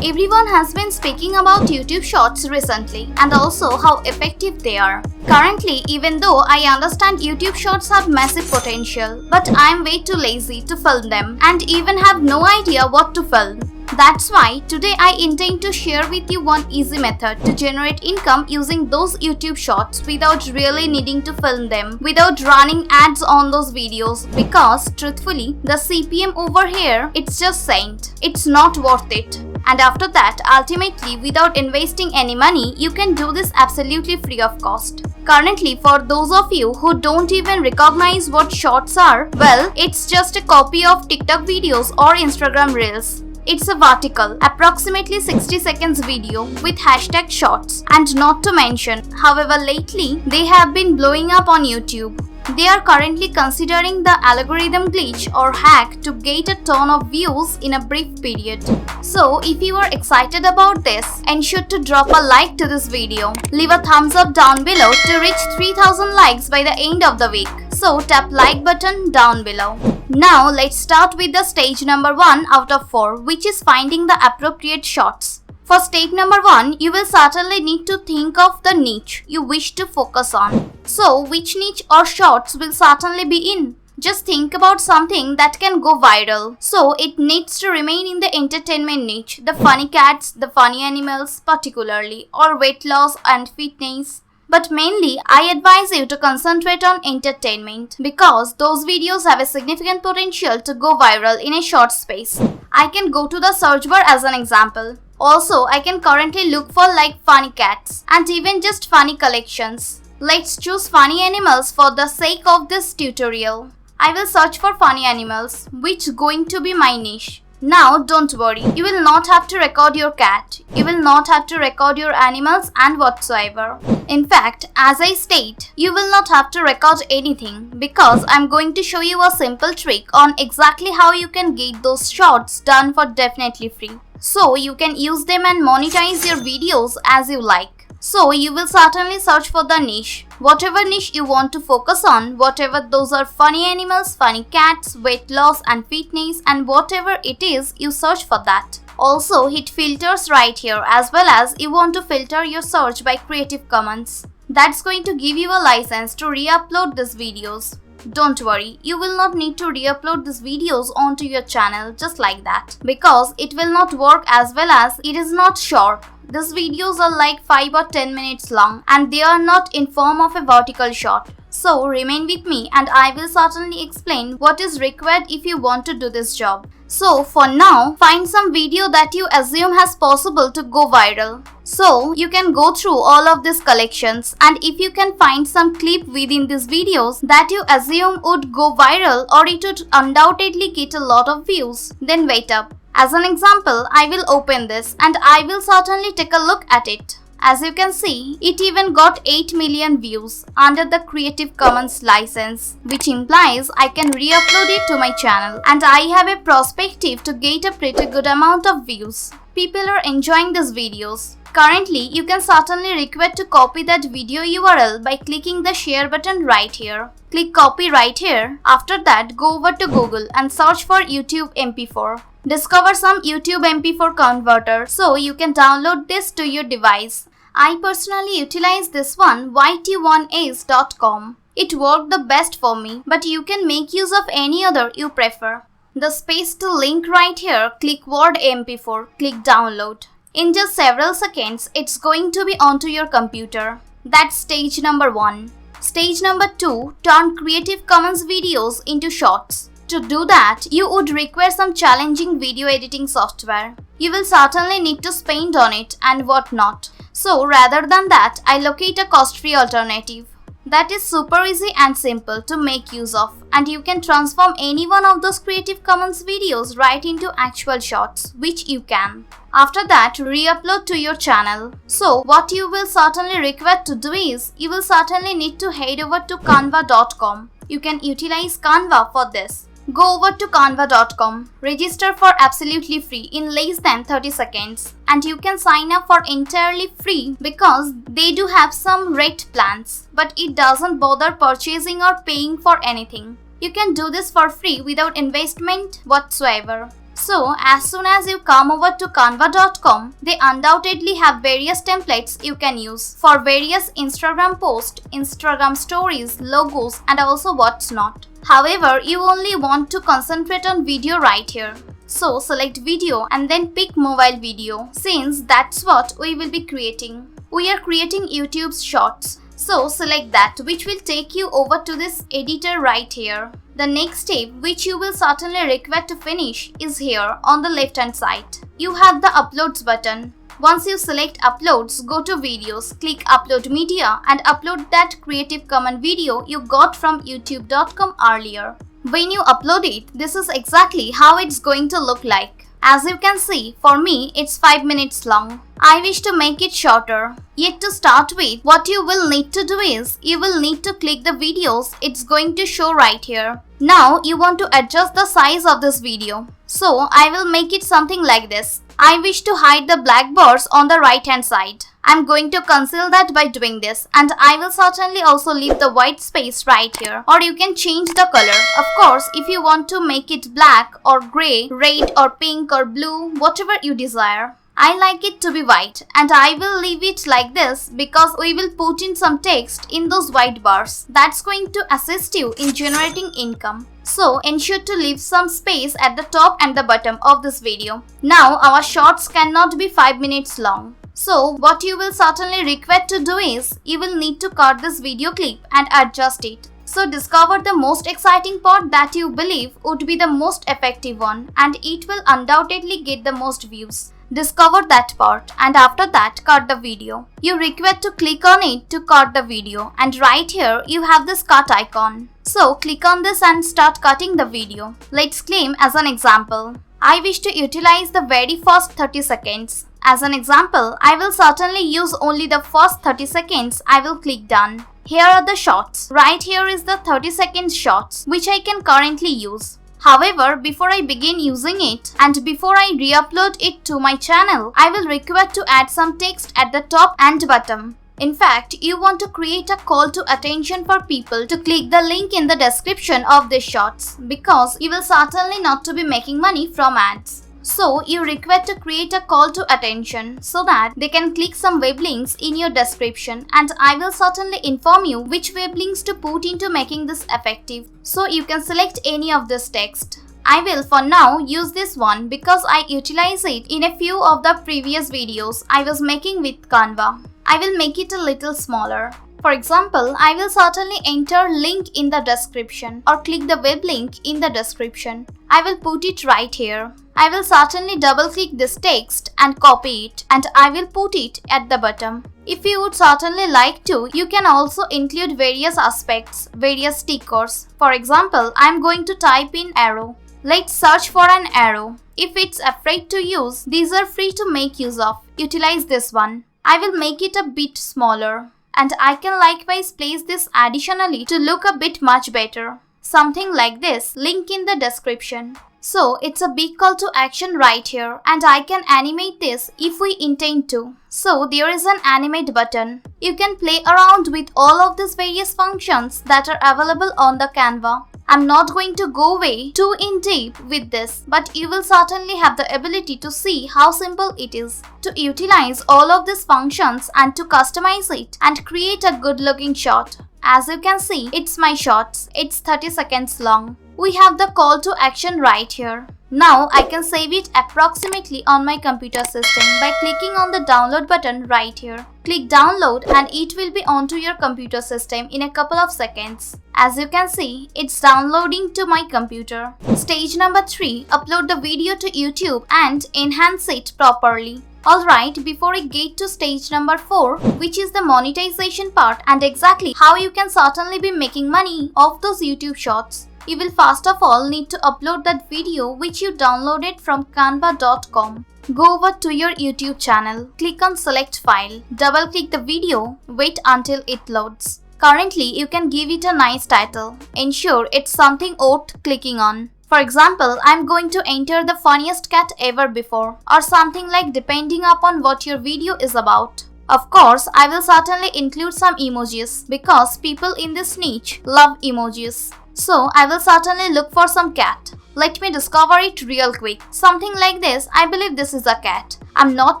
Everyone has been speaking about YouTube Shorts recently and also how effective they are. Currently, even though I understand YouTube Shorts have massive potential, but I'm way too lazy to film them and even have no idea what to film. That's why today I intend to share with you one easy method to generate income using those YouTube Shorts without really needing to film them, without running ads on those videos, because truthfully, the CPM over here, it's just saint. It's not worth it. And after that, ultimately, without investing any money, you can do this absolutely free of cost. Currently, for those of you who don't even recognize what Shorts are, well, it's just a copy of TikTok videos or Instagram Reels. It's a vertical, approximately 60 seconds video with hashtag Shorts. And not to mention, however lately, they have been blowing up on YouTube. They are currently considering the algorithm glitch or hack to get a ton of views in a brief period. So if you are excited about this, ensure to drop a like to this video. Leave a thumbs up down below to reach 3000 likes by the end of the week. So tap like button down below. Now let's start with the stage number 1 out of 4, which is finding the appropriate Shorts. For step number 1, you will certainly need to think of the niche you wish to focus on. So, which niche or Shorts will certainly be in? Just think about something that can go viral. So, it needs to remain in the entertainment niche, the funny cats, the funny animals particularly, or weight loss and fitness. But mainly, I advise you to concentrate on entertainment because those videos have a significant potential to go viral in a short space. I can go to the search bar as an example. Also, I can currently look for like funny cats and even just funny collections. Let's choose funny animals for the sake of this tutorial. I will search for funny animals, which is going to be my niche. Now, don't worry, you will not have to record your cat. You will not have to record your animals and whatsoever. In fact, as I state, you will not have to record anything because I'm going to show you a simple trick on exactly how you can get those Shorts done for definitely free. So you can use them and monetize your videos as you like. So you will certainly search for the niche. Whatever niche you want to focus on, whatever those are funny animals, funny cats, weight loss and fitness and whatever it is, you search for that. Also hit filters right here as well as you want to filter your search by Creative Commons. That's going to give you a license to re-upload these videos. Don't worry, you will not need to re-upload these videos onto your channel just like that because it will not work as well as it is not short. These videos are like 5 or 10 minutes long and they are not in form of a vertical shot. So remain with me and I will certainly explain what is required if you want to do this job. So for now, find some video that you assume has possible to go viral. So you can go through all of these collections and if you can find some clip within these videos that you assume would go viral or it would undoubtedly get a lot of views, then wait up. As an example, I will open this and I will certainly take a look at it. As you can see, it even got 8 million views under the Creative Commons license, which implies I can re-upload it to my channel and I have a perspective to get a pretty good amount of views. People are enjoying these videos. Currently, you can certainly request to copy that video URL by clicking the share button right here. Click copy right here. After that, go over to Google and search for YouTube MP4. Discover some YouTube MP4 converter so you can download this to your device. I personally utilize this one, yt1s.com. It worked the best for me, but you can make use of any other you prefer. The space to link right here, click word MP4, click download. In just several seconds, it's going to be onto your computer. That's stage number 1. Stage number 2, turn Creative Commons videos into Shorts. To do that, you would require some challenging video editing software. You will certainly need to spend on it and whatnot. So rather than that, I locate a cost-free alternative. That is super easy and simple to make use of and you can transform any one of those Creative Commons videos right into actual Shorts, which you can. After that, re-upload to your channel. So what you will certainly require to do is, you will certainly need to head over to canva.com. You can utilize Canva for this. Go over to canva.com, register for absolutely free in less than 30 seconds and you can sign up for entirely free because they do have some rate plans but it doesn't bother purchasing or paying for anything. You can do this for free without investment whatsoever. So as soon as you come over to canva.com, they undoubtedly have various templates you can use for various Instagram posts, Instagram stories, logos and also what's not. However, you only want to concentrate on video right here. So select video and then pick mobile video, since that's what we will be creating. We are creating YouTube's shorts. So select that, which will take you over to this editor right here. The next step, which you will certainly require to finish, is here on the left hand side. You have the uploads button. Once you select uploads, go to videos, click upload media and upload that Creative Commons video you got from youtube.com earlier. When you upload it, this is exactly how it's going to look like. As you can see, for me, it's 5 minutes long. I wish to make it shorter. Yet to start with, what you will need to do is, you will need to click the videos it's going to show right here. Now, you want to adjust the size of this video. So, I will make it something like this. I wish to hide the black bars on the right hand side. I'm going to conceal that by doing this, and I will certainly also leave the white space right here, or you can change the color. Of course, if you want to make it black or grey, red or pink or blue, whatever you desire. I like it to be white, and I will leave it like this because we will put in some text in those white bars. That's going to assist you in generating income. So ensure to leave some space at the top and the bottom of this video. Now our shorts cannot be 5 minutes long. So what you will certainly require to do is, you will need to cut this video clip and adjust it. So discover the most exciting part that you believe would be the most effective one, and it will undoubtedly get the most views. Discover that part, and after that cut the video. You require to click on it to cut the video, and right here you have this cut icon. So click on this and start cutting the video. Let's claim as an example. I wish to utilize the very first 30 seconds. As an example, I will certainly use only the first 30 seconds. I will click done. Here are the shots. Right here is the 30 seconds shots, which I can currently use. However, before I begin using it and before I re-upload it to my channel, I will require to add some text at the top and bottom. In fact, you want to create a call to attention for people to click the link in the description of these shorts, because you will certainly not to be making money from ads. So you require to create a call to attention so that they can click some web links in your description, and I will certainly inform you which web links to put into making this effective. So you can select any of this text. I will for now use this one because I utilize it in a few of the previous videos I was making with Canva. I will make it a little smaller. For example, I will certainly enter link in the description or click the web link in the description. I will put it right here. I will certainly double click this text and copy it, and I will put it at the bottom. If you would certainly like to, you can also include various aspects, various stickers. For example, I am going to type in arrow. Let's search for an arrow. If it's afraid to use, these are free to make use of. Utilize this one. I will make it a bit smaller. And I can likewise place this additionally to look a bit much better. Something like this, link in the description. So it's a big call to action right here, and I can animate this if we intend to. So there is an animate button. You can play around with all of these various functions that are available on the Canva. I'm not going to go way too in deep with this, but you will certainly have the ability to see how simple it is to utilize all of these functions and to customize it and create a good looking shot. As you can see, it's my shots. It's 30 seconds long. We have the call to action right here. Now I can save it approximately on my computer system by clicking on the download button right here. Click download and it will be onto your computer system in a couple of seconds. As you can see, it's downloading to my computer. Stage number 3, upload the video to YouTube and enhance it properly. Alright, before I get to stage number 4, which is the monetization part and exactly how you can certainly be making money off those YouTube shorts, you will first of all need to upload that video which you downloaded from canva.com. Go over to your YouTube channel, click on select file, double click the video, wait until it loads. Currently, you can give it a nice title. Ensure it's something worth clicking on. For example, I'm going to enter the funniest cat ever before, or something like, depending upon what your video is about. Of course, I will certainly include some emojis because people in this niche love emojis. So I will certainly look for some cat. Let me discover it real quick. Something like this. I believe this is a cat. I'm not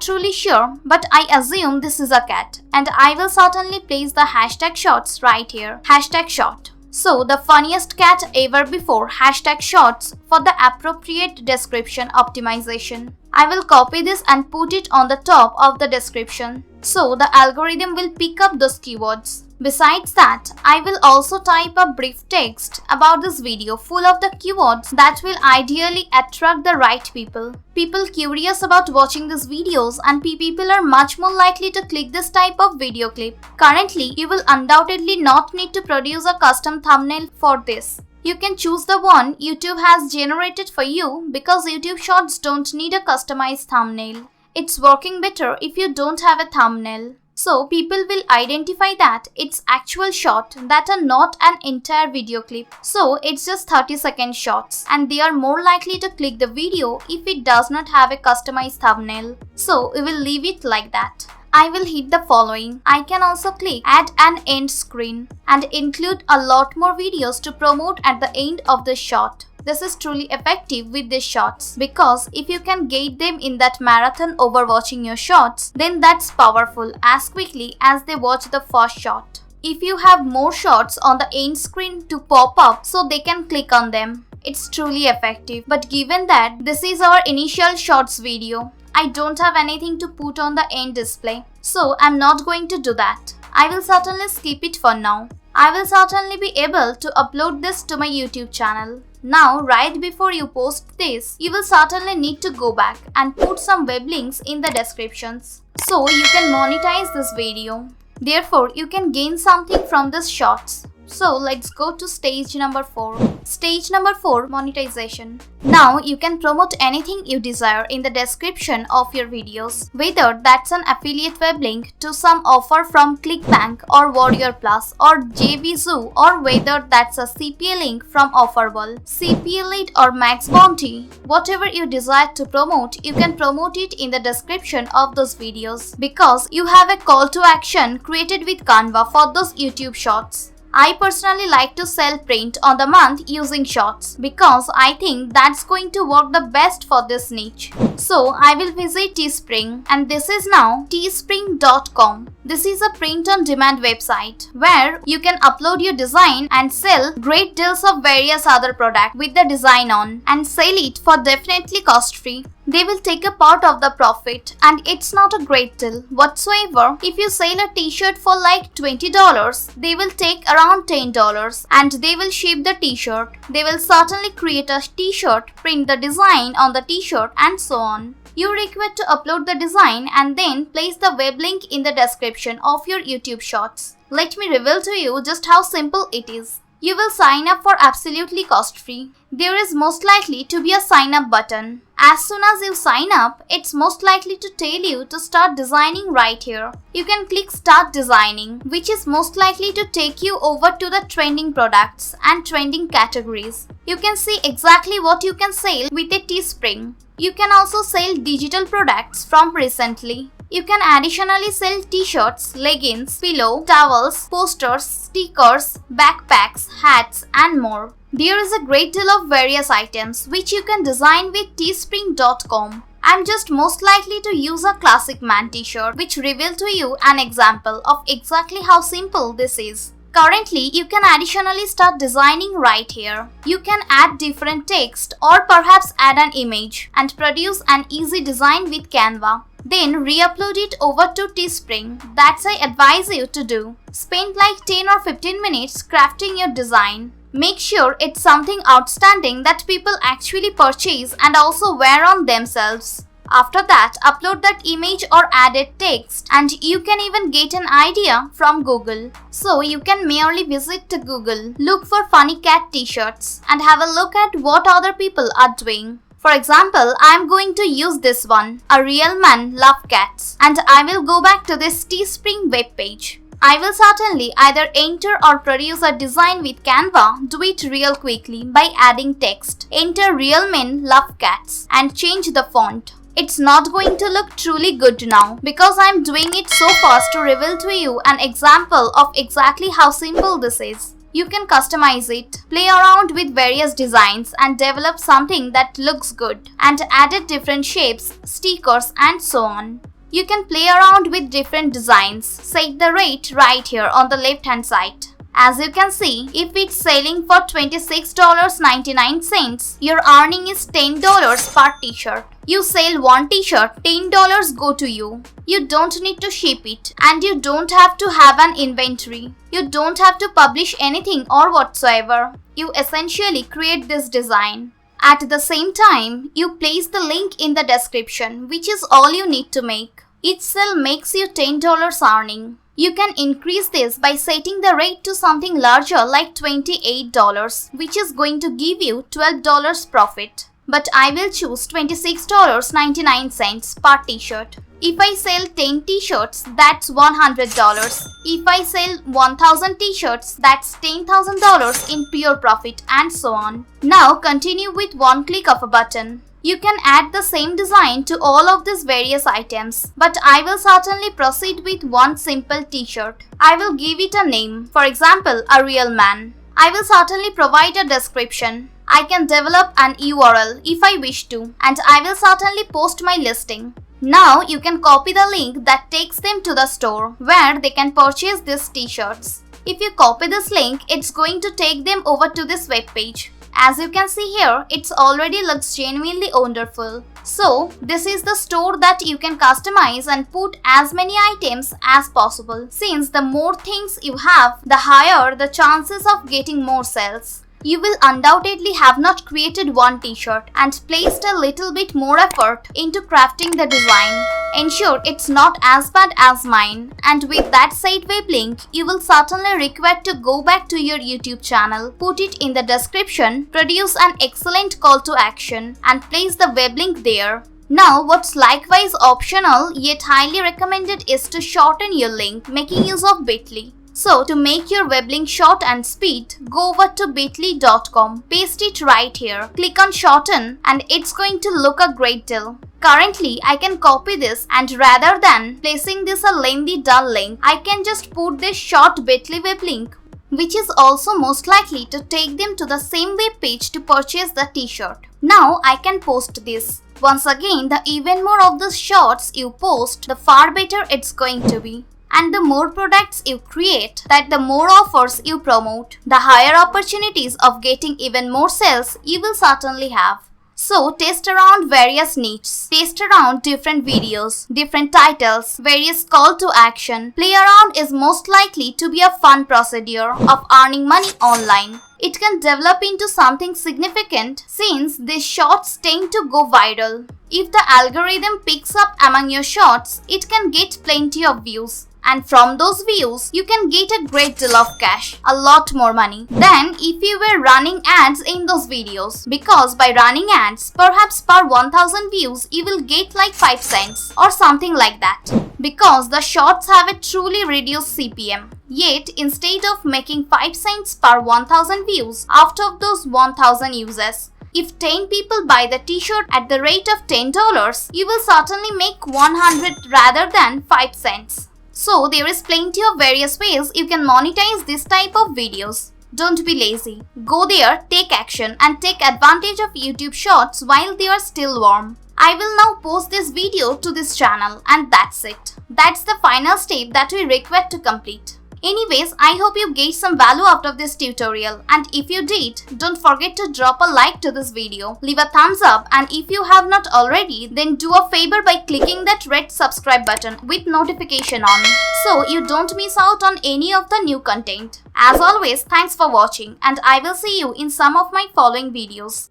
truly sure, but I assume this is a cat. And I will certainly place the hashtag shots right here. Hashtag shot. So the funniest cat ever before hashtag shots for the appropriate description optimization. I will copy this and put it on the top of the description. So the algorithm will pick up those keywords. Besides that, I will also type a brief text about this video full of the keywords that will ideally attract the right people. People curious about watching these videos and people are much more likely to click this type of video clip. Currently, you will undoubtedly not need to produce a custom thumbnail for this. You can choose the one YouTube has generated for you because YouTube Shorts don't need a customized thumbnail. It's working better if you don't have a thumbnail. So people will identify that it's actual short that are not an entire video clip. So it's just 30-second shots and they are more likely to click the video if it does not have a customized thumbnail. So we will leave it like that. I will hit the following. I can also click add an end screen and include a lot more videos to promote at the end of the shot. This is truly effective with these shots because if you can get them in that marathon over watching your shots, then that's powerful as quickly as they watch the first shot. If you have more shots on the end screen to pop up so they can click on them, it's truly effective. But given that this is our initial shots video, I don't have anything to put on the end display, so I'm not going to do that. I will certainly skip it for now. I will certainly be able to upload this to my YouTube channel. Now, right before you post this, you will certainly need to go back and put some web links in the descriptions so you can monetize this video. Therefore, you can gain something from these shots. So let's go to stage number 4. Stage number 4, monetization. Now you can promote anything you desire in the description of your videos, whether that's an affiliate web link to some offer from ClickBank or Warrior Plus or JVZoo, or whether that's a CPA link from Offerwall, CPA Lead or Max Bounty. Whatever you desire to promote, you can promote it in the description of those videos because you have a call to action created with Canva for those YouTube shots. I personally like to sell print on the month using shots because I think that's going to work the best for this niche. So I will visit Teespring, and this is now teespring.com. This is a print on demand website where you can upload your design and sell great deals of various other products with the design on and sell it for definitely cost free. They will take a part of the profit and it's not a great deal whatsoever. If you sell a t-shirt for like $20, they will take around $10 and they will ship the t-shirt. They will certainly create a t-shirt, print the design on the t-shirt and so on. You require to upload the design and then place the web link in the description of your YouTube Shorts. Let me reveal to you just how simple it is. You will sign up for absolutely cost-free. There is most likely to be a sign up button. As soon as you sign up, it's most likely to tell you to start designing right here. You can click start designing, which is most likely to take you over to the trending products and trending categories. You can see exactly what you can sell with a Teespring. You can also sell digital products from recently. You can additionally sell t-shirts, leggings, pillow, towels, posters, stickers, backpacks, hats and more. There is a great deal of various items which you can design with teespring.com. I'm just most likely to use a classic man t-shirt which reveal to you an example of exactly how simple this is. Currently, you can additionally start designing right here. You can add different text or perhaps add an image and produce an easy design with Canva. Then re-upload it over to Teespring. That's I advise you to do. Spend like 10 or 15 minutes crafting your design. Make sure it's something outstanding that people actually purchase and also wear on themselves. After that, upload that image or added text and you can even get an idea from Google. So you can merely visit to Google, look for funny cat t-shirts and have a look at what other people are doing. For example, I am going to use this one, A Real Man Love Cats, and I will go back to this Teespring web page. I will certainly either enter or produce a design with Canva, do it real quickly by adding text, enter Real Men Love Cats and change the font. It's not going to look truly good now because I'm doing it so fast to reveal to you an example of exactly how simple this is. You can customize it, play around with various designs and develop something that looks good and added different shapes, stickers and so on. You can play around with different designs. Set the rate right here on the left hand side. As you can see, if it's selling for $26.99, your earning is $10 per t-shirt. You sell one t-shirt, $10 go to you. You don't need to ship it and you don't have to have an inventory. You don't have to publish anything or whatsoever. You essentially create this design. At the same time, you place the link in the description, which is all you need to make. Each sale makes you $10 earning. You can increase this by setting the rate to something larger like $28, which is going to give you $12 profit. But I will choose $26.99 per t-shirt. If I sell 10 t-shirts, that's $100. If I sell 1000 t-shirts, that's $10,000 in pure profit and so on. Now continue with one click of a button. You can add the same design to all of these various items, but I will certainly proceed with one simple t-shirt. I will give it a name, for example, a real man. I will certainly provide a description. I can develop an URL if I wish to, and I will certainly post my listing. Now you can copy the link that takes them to the store where they can purchase these t-shirts. If you copy this link, it's going to take them over to this web page. As you can see here, it already looks genuinely wonderful. So, this is the store that you can customize and put as many items as possible. Since the more things you have, the higher the chances of getting more sales. You will undoubtedly have not created one t-shirt and placed a little bit more effort into crafting the design. Ensure it's not as bad as mine, and with that said web link, you will certainly require to go back to your YouTube channel, put it in the description, produce an excellent call to action and place the web link there. Now what's likewise optional yet highly recommended is to shorten your link making use of Bitly. So to make your web link short and sweet, go over to bitly.com, paste it right here, click on shorten and it's going to look a great deal. Currently, I can copy this and rather than placing this a lengthy dull link, I can just put this short Bitly web link, which is also most likely to take them to the same web page to purchase the t-shirt. Now I can post this. Once again, the even more of the shorts you post, the far better it's going to be. And the more products you create, that the more offers you promote, the higher opportunities of getting even more sales you will certainly have. So test around various niches, test around different videos, different titles, various call to action. Play around is most likely to be a fun procedure of earning money online. It can develop into something significant since these shorts tend to go viral. If the algorithm picks up among your shorts, it can get plenty of views. And from those views, you can get a great deal of cash, a lot more money than if you were running ads in those videos. Because by running ads, perhaps per 1000 views, you will get like 5 cents or something like that. Because the shorts have a truly reduced CPM. Yet, instead of making 5 cents per 1000 views out of those 1000 uses, if 10 people buy the t-shirt at the rate of $10, you will certainly make 100 rather than 5 cents. So there is plenty of various ways you can monetize this type of videos. Don't be lazy. Go there, take action and take advantage of YouTube Shorts while they are still warm. I will now post this video to this channel and that's it. That's the final step that we require to complete. Anyways, I hope you gained some value out of this tutorial, and if you did, don't forget to drop a like to this video, leave a thumbs up, and if you have not already, then do a favor by clicking that red subscribe button with notification on, so you don't miss out on any of the new content. As always, thanks for watching and I will see you in some of my following videos.